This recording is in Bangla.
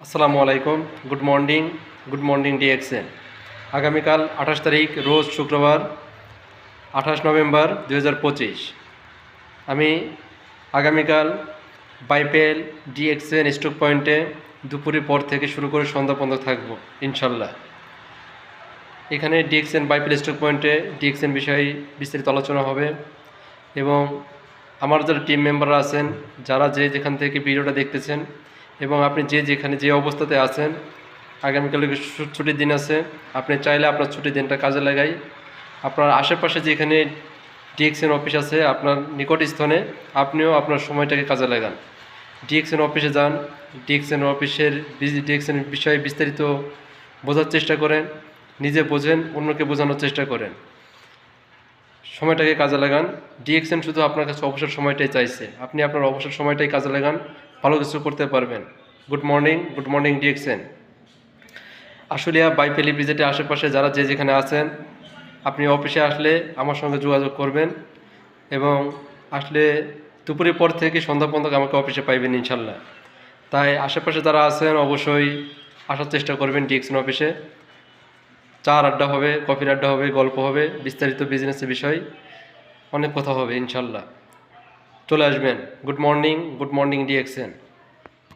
আসসালামু আলাইকুম। Good morning DXN. আগামীকাল 28 তারিখ রোজ শুক্রবার 28 নভেম্বর 2025 আমি আগামীকাল বাইপেল ডিএক্সএন স্টক পয়েন্টে দুপুরের পর থেকে শুরু করে সন্ধ্যা পর্যন্ত থাকবো ইনশাল্লাহ। এখানে ডিএক্সএন বাইপেল স্টক পয়েন্টে ডিএক্সএন বিষয়ে বিস্তারিত আলোচনা হবে এবং আমার যারা টিম মেম্বাররা আছেন, যারা যেখান থেকে ভিডিওটা দেখতেছেন এবং আপনি যেখানে যে অবস্থাতে আছেন, আগামীকাল ছুটির দিন আছে, আপনি চাইলে আপনার ছুটির দিনটা কাজে লাগাই আপনার আশেপাশে যেখানে ডিএক্সএন অফিস আছে আপনার নিকট স্থানে আপনিও আপনার সময়টাকে কাজে লাগান। ডিএক্সএন অফিসে যান, ডিএক্সএন বিষয়ে বিস্তারিত বোঝার চেষ্টা করেন, নিজে বোঝেন, অন্যকে বোঝানোর চেষ্টা করেন, সময়টাকে কাজে লাগান। ডিএক্সএন শুধু আপনার কাছে অবসর সময়টাই চাইছে, আপনি আপনার অবসর সময়টাই কাজে লাগান, ভালো কিছু করতে পারবেন। Good morning DXN. Ashulia Baipail ব্রিজেটের আশেপাশে যারা যেখানে আছেন, আপনি অফিসে আসলে আমার সঙ্গে যোগাযোগ করবেন এবং আসলে দুপুরের পর থেকে সন্ধ্যা পর্যন্ত আমাকে অফিসে পাইবেন ইনশাল্লাহ। তাই আশেপাশে যারা আছেন অবশ্যই আসার চেষ্টা করবেন ডিএক্সএন অফিসে। চার আড্ডা হবে, কফির আড্ডা হবে, গল্প হবে, বিস্তারিত বিজনেসের বিষয় অনেক কথা হবে ইনশাল্লাহ। চলে আসবেন। Good morning DXN.